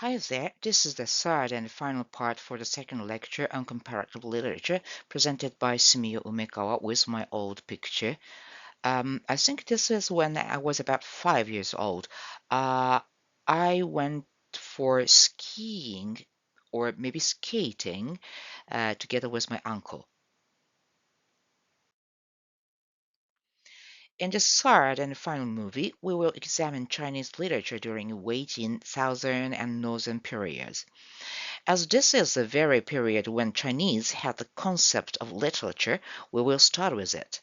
Hi there, this is the third and final part for the second lecture on comparative literature presented by Sumio Umekawa with my old picture. I think this is when I was about 5 years old. I went for skiing or maybe skating together with my uncle. In the third and final movie, we will examine Chinese literature during Weijin Southern and Northern periods. As this is the very period when Chinese had the concept of literature, we will start with it.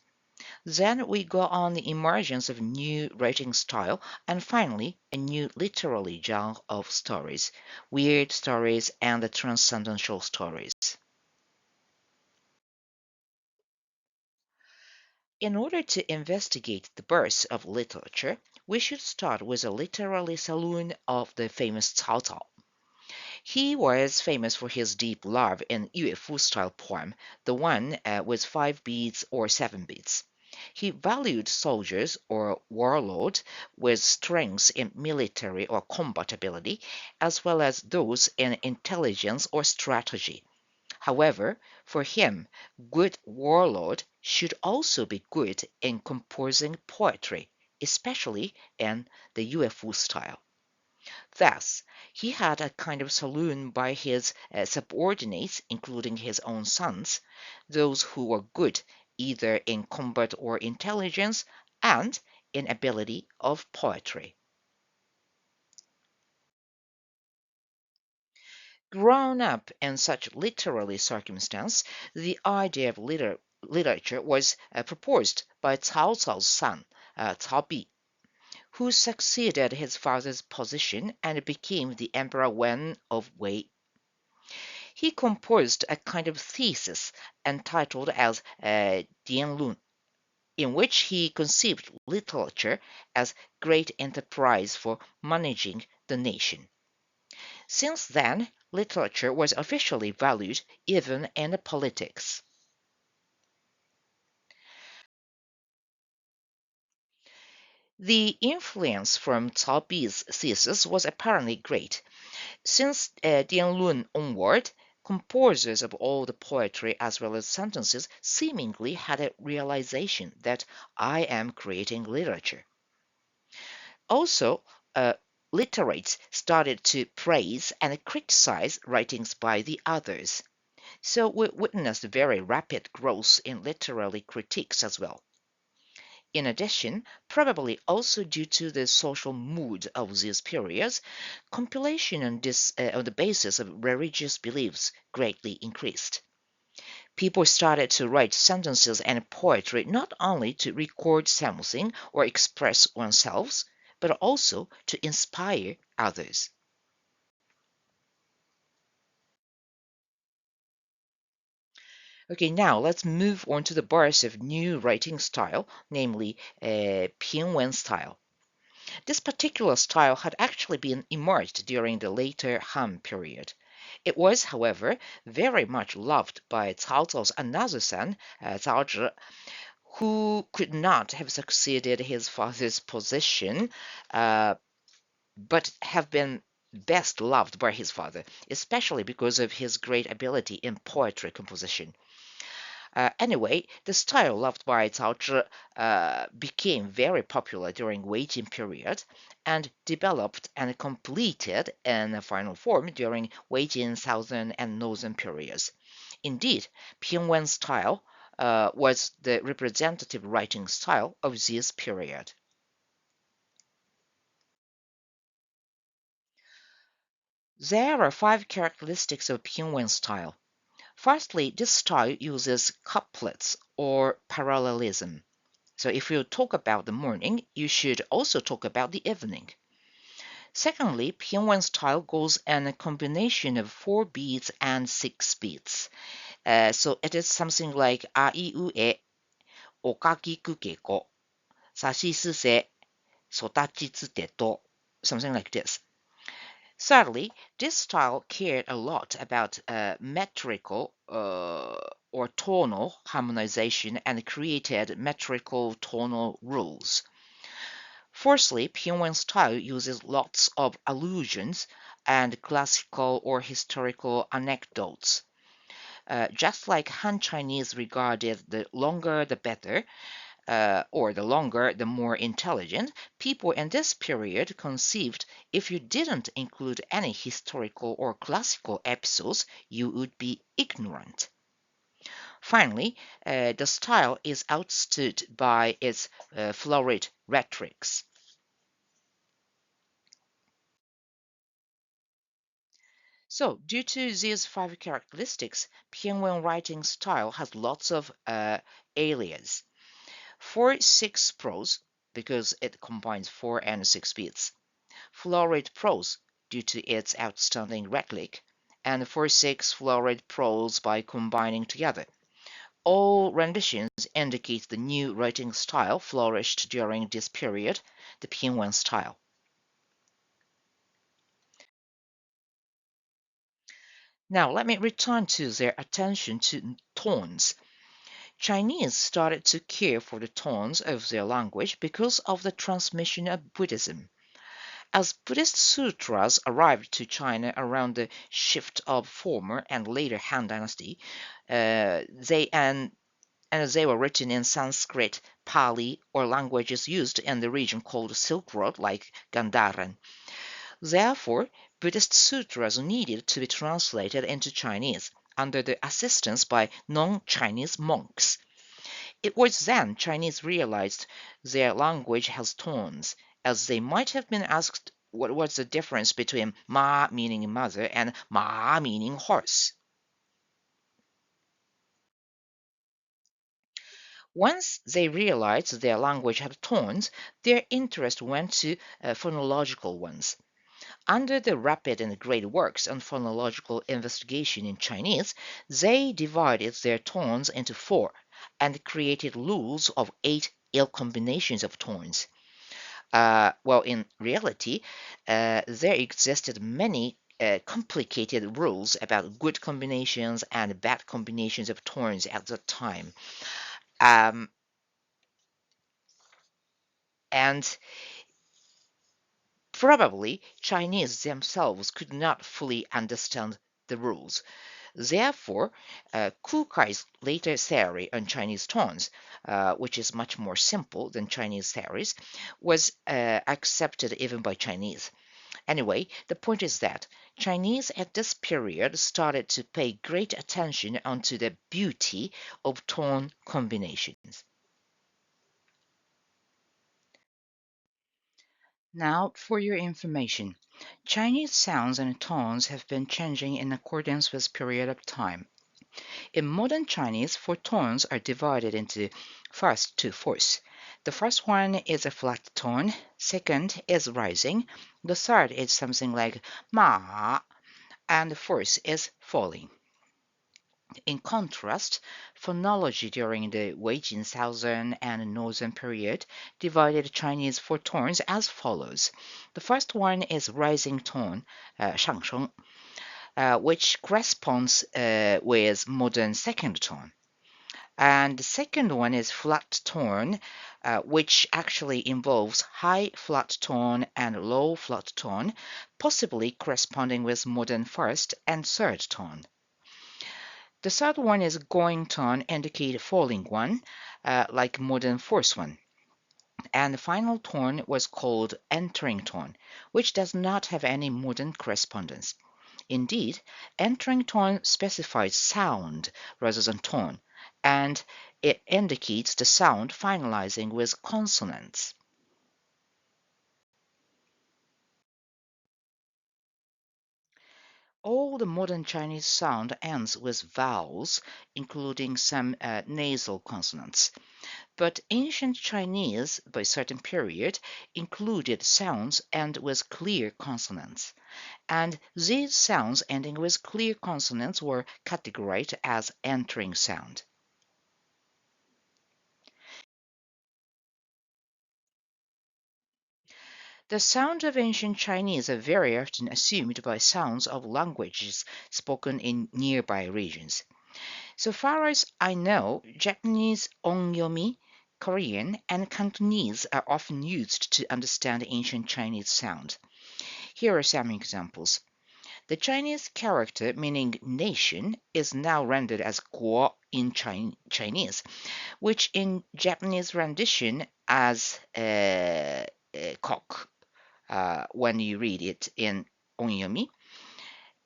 Then we go on the emergence of new writing style and finally a new literary genre of stories, weird stories and the transcendental stories. In order to investigate the birth of literature, we should start with a literary saloon of the famous Cao Cao. He was famous for his deep love in Yue Fu style poem, the one with 5 beats or 7 beats. He valued soldiers or warlords with strengths in military or combat ability, as well as those in intelligence or strategy. However, for him, good warlord should also be good in composing poetry, especially in the Yue Fu style. Thus, he had a kind of saloon by his subordinates, including his own sons, those who were good either in combat or intelligence and in ability of poetry. Grown up in such literary circumstance, the idea of literature was proposed by Cao Cao's son, Cao Bi, who succeeded his father's position and became the Emperor Wen of Wei. He composed a kind of thesis entitled as Dianlun, in which he conceived literature as great enterprise for managing the nation. Since then, literature was officially valued even in politics. The influence from Cao Bi's thesis was apparently great. Since Dianlun onward, composers of all the poetry as well as sentences seemingly had a realization that I am creating literature. Also, literates started to praise and criticize writings by the others. So we witnessed very rapid growth in literary critiques as well. In addition, probably also due to the social mood of these periods, compilation on the basis of religious beliefs greatly increased. People started to write sentences and poetry not only to record something or express oneself, but also to inspire others. Okay, now let's move on to the birth of new writing style, namely Pingwen style. This particular style had actually been emerged during the later Han period. It was, however, very much loved by Cao Cao's another son, Cao Zhi, who could not have succeeded his father's position, uh, but have been best loved by his father, especially because of his great ability in poetry composition. Anyway, the style loved by Cao Zhi became very popular during Weijin period and developed and completed in a final form during Weijin Southern and Northern periods. Indeed, Pingwen style was the representative writing style of this period. There are 5 characteristics of Pingwen style. Firstly, this style uses couplets or parallelism. So if you talk about the morning, you should also talk about the evening. Secondly, Pingwen style goes in a combination of 4 beats and 6 beats. So it is something like a I U E, okaki kukeko, sashi se, sotachi tsute to, something like this. Thirdly, this style cared a lot about metrical or tonal harmonization and created metrical tonal rules. Fourthly, Pingwen style uses lots of allusions and classical or historical anecdotes. Just like Han Chinese regarded the longer the better, or the longer the more intelligent, people in this period conceived if you didn't include any historical or classical episodes, you would be ignorant. Finally, the style is outstood by its florid rhetorics. So, due to these five characteristics, Pianwen writing style has lots of alias. 4/6 prose, because it combines 4 and 6 beats. Florid prose, due to its outstanding rhetoric, and 4/6 florid prose by combining together. All renditions indicate the new writing style flourished during this period, the Pianwen style. Now let me return to their attention to tones. Chinese started to care for the tones of their language because of the transmission of Buddhism. As Buddhist sutras arrived to China around the shift of former and later Han Dynasty, they were written in Sanskrit, Pali, or languages used in the region called Silk Road, like Gandharan. Therefore, Buddhist sutras needed to be translated into Chinese under the assistance by non-Chinese monks. It was then Chinese realized their language has tones, as they might have been asked what was the difference between ma meaning mother and ma meaning horse. Once they realized their language had tones, their interest went to phonological ones. Under the rapid and great works on phonological investigation in Chinese, they divided their tones into four and created rules of 8 ill combinations of tones. Well, in reality, there existed many complicated rules about good combinations and bad combinations of tones at the time. Um, and probably Chinese themselves could not fully understand the rules. Therefore, Kukai's later theory on Chinese tones, which is much more simple than Chinese theories, was accepted even by Chinese. Anyway, the point is that Chinese at this period started to pay great attention onto the beauty of tone combinations. Now, for your information, Chinese sounds and tones have been changing in accordance with period of time. In modern Chinese, four tones are divided into first two fourths. The first one is a flat tone, second is rising, the third is something like ma, and the fourth is falling. In contrast, phonology during the Weijin Southern and Northern period divided Chinese four tones as follows. The first one is rising tone, 上升, which corresponds with modern second tone. And the second one is flat tone, which actually involves high flat tone and low flat tone, possibly corresponding with modern first and third tone. The third one is going tone, indicate falling one, like modern fourth one. And the final tone was called entering tone, which does not have any modern correspondence. Indeed, entering tone specifies sound rather than tone, and it indicates the sound finalizing with consonants. All the modern Chinese sound ends with vowels, including some nasal consonants. But ancient Chinese, by certain period, included sounds end with clear consonants, and these sounds ending with clear consonants were categorized as entering sound. The sounds of ancient Chinese are very often assumed by sounds of languages spoken in nearby regions. So far as I know, Japanese onyomi, Korean, and Cantonese are often used to understand ancient Chinese sound. Here are some examples. The Chinese character meaning nation is now rendered as 国 in Chinese, which in Japanese rendition as kok when you read it in onyomi,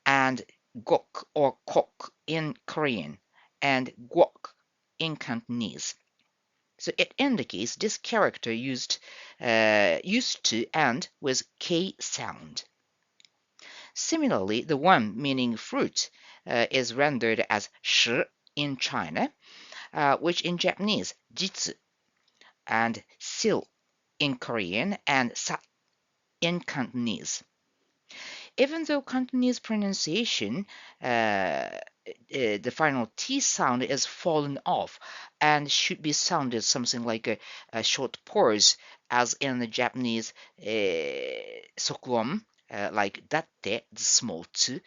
and gok or kok in Korean, and guok in Cantonese. So it indicates this character used to end with K sound. Similarly, the one meaning fruit is rendered as shi in China, which in Japanese jitsu, and sil in Korean, and sa in Cantonese. Even though Cantonese pronunciation, the final T sound is fallen off and should be sounded something like a short pause, as in the Japanese sokuon, like datte, the small t.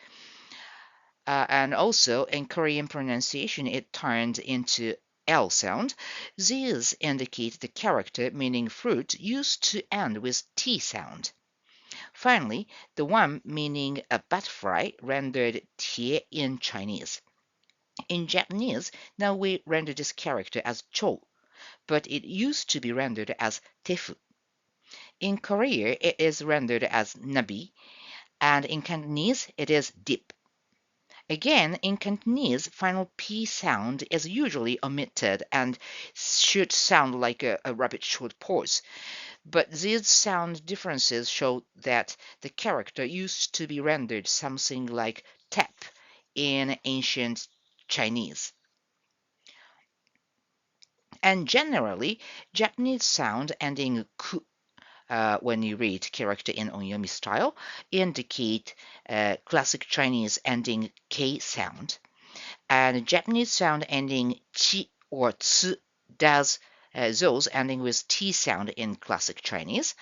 And also in Korean pronunciation, it turned into L sound. These indicate the character meaning fruit used to end with T sound. Finally, the one meaning a butterfly rendered 铁 in Chinese. In Japanese, now we render this character as chou, but it used to be rendered as tefu. In Korea, it is rendered as nabi, and in Cantonese, it is dip. Again, in Cantonese, final P sound is usually omitted and should sound like a rapid short pause. But these sound differences show that the character used to be rendered something like tap in ancient Chinese. And generally, Japanese sound ending ku when you read character in onyomi style indicate classic Chinese ending k sound, and Japanese sound ending chi or tsu does those ending with t sound in classic Chinese,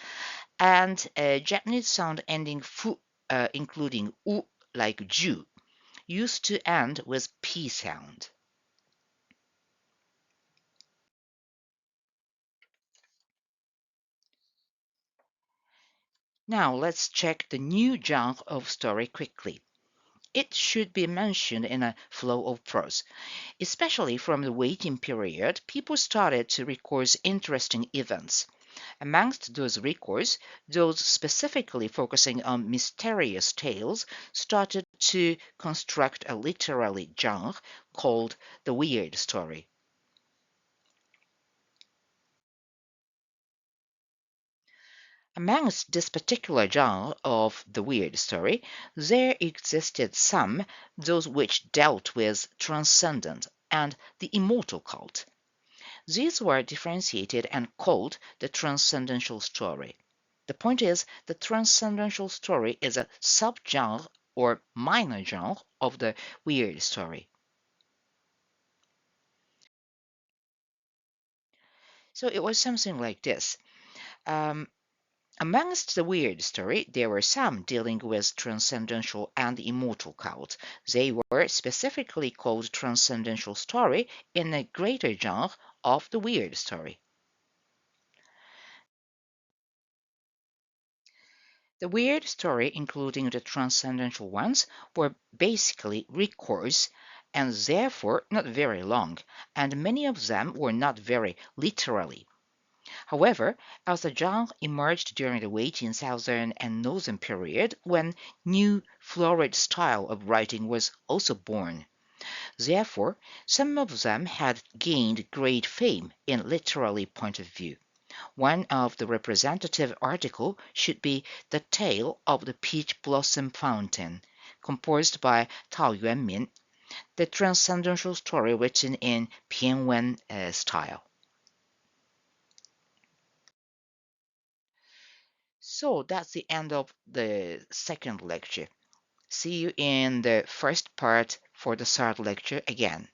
and Japanese sound ending fu, including u, like ju, used to end with p sound. Now let's check the new genre of story quickly. It should be mentioned in a flow of prose. Especially from the waiting period, people started to record interesting events. Amongst those records, those specifically focusing on mysterious tales started to construct a literary genre called the weird story. Amongst this particular genre of the weird story, there existed some, those which dealt with transcendent and the immortal cult. These were differentiated and called the transcendental story. The point is, the transcendental story is a subgenre or minor genre of the weird story. So it was something like this. Um, Amongst the weird story, there were some dealing with transcendental and immortal cult. They were specifically called transcendental story in a greater genre of the weird story. The weird story, including the transcendental ones, were basically records and therefore not very long, and many of them were not very literary. However, as the genre emerged during the waiting southern and northern period, when new florid style of writing was also born, therefore some of them had gained great fame in literary point of view. One of the representative article should be The Tale of the Peach Blossom Fountain, composed by Tao Yuanmin, the transcendental story written in Pianwen style. So that's the end of the second lecture. See you in the first part for the third lecture again.